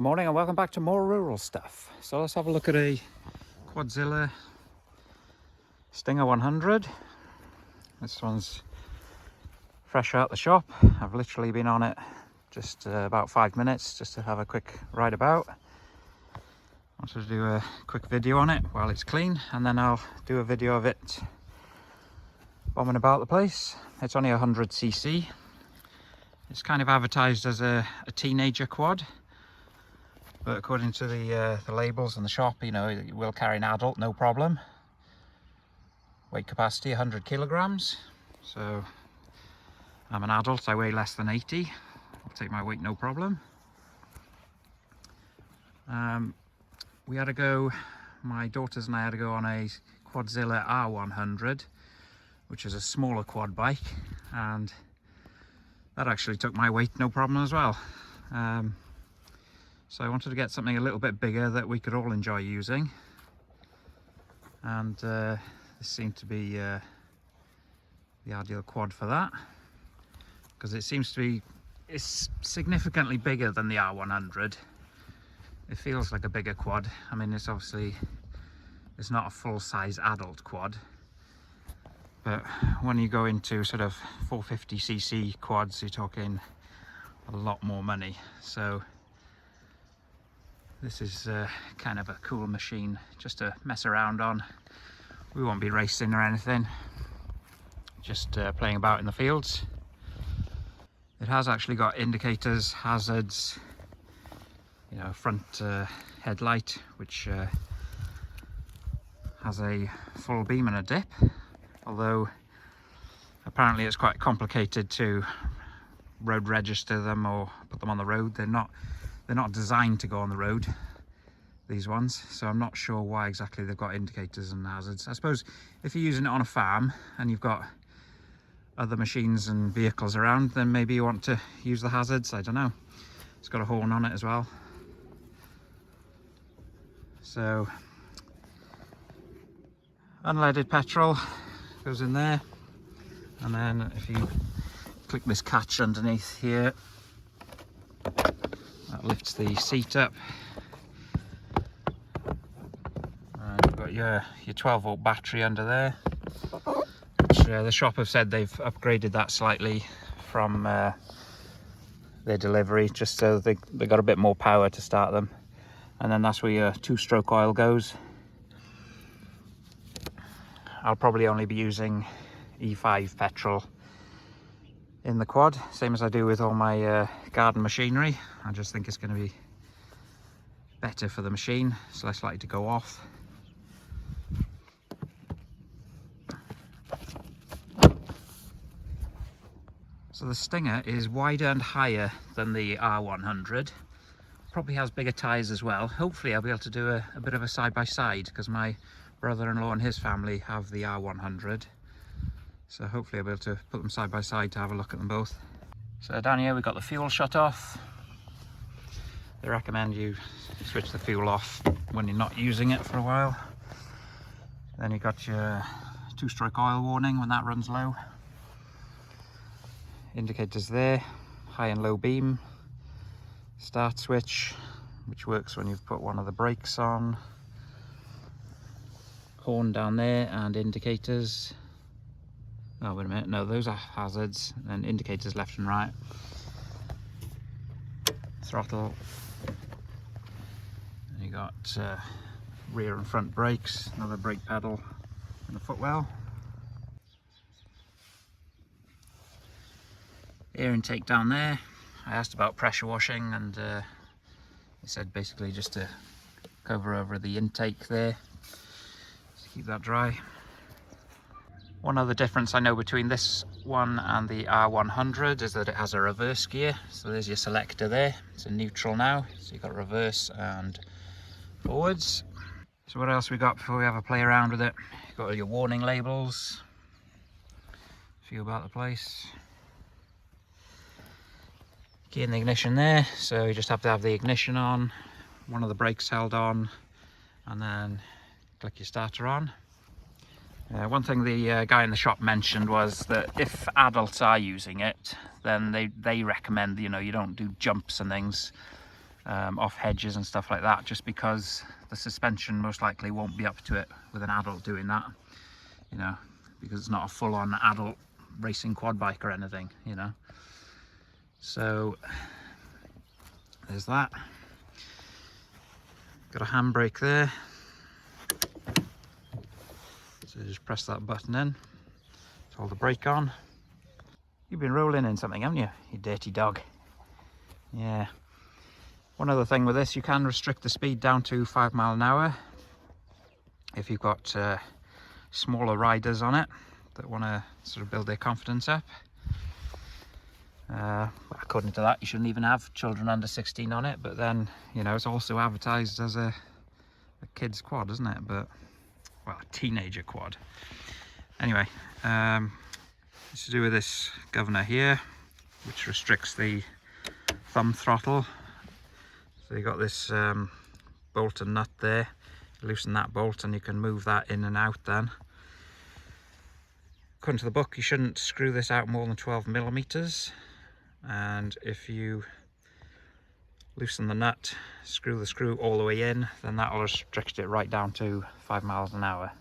morning and welcome back to more rural stuff. So let's have a look at a Quadzilla Stinger 100. This one's fresh out the shop. I've literally been on it just about 5 minutes just to have a quick ride about. Wanted to do a quick video on it while it's clean, and then I'll do a video of it bombing about the place. It's only 100cc. It's kind of advertised as a teenager quad, but according to the labels in the shop, you know, it will carry an adult, no problem. Weight capacity 100 kilograms. So I'm an adult, I weigh less than 80. I'll take my weight, no problem. We had to go, my daughters and I had to go on a Quadzilla R100, which is a smaller quad bike, and that actually took my weight, no problem as well. So I wanted to get something a little bit bigger that we could all enjoy using, and this seemed to be the ideal quad for that, because it seems to be, it's significantly bigger than the R100. It feels like a bigger quad. I mean, it's obviously, it's not a full-size adult quad, but when you go into sort of 450cc quads, you're talking a lot more money. So this is kind of a cool machine just to mess around on. We won't be racing or anything, just playing about in the fields. It has actually got indicators, hazards, you know, front headlight, which has a full beam and a dip, although apparently it's quite complicated to road register them or put them on the road. They're not designed to go on the road, these ones, so I'm not sure why exactly they've got indicators and hazards. I suppose if you're using it on a farm and you've got other machines and vehicles around, then maybe you want to use the hazards. I don't know. It's got a horn on it as well. So unleaded petrol goes in there, and then if you click this catch underneath here, that lifts the seat up, and you've got your 12-volt battery under there, which the shop have said they've upgraded that slightly from their delivery, just so they got a bit more power to start them. And then that's where your 2-stroke oil goes. I'll probably only be using E5 petrol in the quad, same as I do with all my garden machinery. I just think it's going to be better for the machine, it's less likely to go off. So the Stinger is wider and higher than the R100. Probably has bigger tyres as well. Hopefully I'll be able to do a bit of a side-by-side, because my brother-in-law and his family have the R100. So hopefully I'll be able to put them side by side to have a look at them both. So down here we've got the fuel shut off. They recommend you switch the fuel off when you're not using it for a while. Then you've got your 2-stroke oil warning when that runs low. Indicators there, high and low beam. Start switch, which works when you've put one of the brakes on. Horn down there and indicators. Oh, wait a minute, no, those are hazards, and indicators left and right. Throttle. And you got rear and front brakes, another brake pedal, and the footwell. Air intake down there. I asked about pressure washing, and they said basically just to cover over the intake there, to keep that dry. One other difference I know between this one and the R100 is that it has a reverse gear. So there's your selector there. It's in neutral now, so you've got reverse and forwards. So what else we got before we have a play around with it? You've got all your warning labels, a few about the place. Key in the ignition there, so you just have to have the ignition on, one of the brakes held on, and then click your starter on. One thing the guy in the shop mentioned was that if adults are using it, then they recommend, you know, you don't do jumps and things off hedges and stuff like that, just because the suspension most likely won't be up to it with an adult doing that, you know, because it's not a full-on adult racing quad bike or anything, you know. So there's that. Got a handbrake there, so just press that button in to hold the brake on. You've been rolling in something, haven't you, you dirty dog? Yeah. One other thing with this, you can restrict the speed down to 5 miles an hour if you've got smaller riders on it that want to sort of build their confidence up. According to that, you shouldn't even have children under 16 on it, but then, you know, it's also advertised as a kid's quad, isn't it? But, well, a teenager quad. Anyway, it's to do with this governor here, which restricts the thumb throttle. So you got this bolt and nut there. You loosen that bolt and you can move that in and out then. According to the book, you shouldn't screw this out more than 12 millimeters. And if you loosen the nut, screw the screw all the way in, then that will restrict it right down to 5 miles an hour.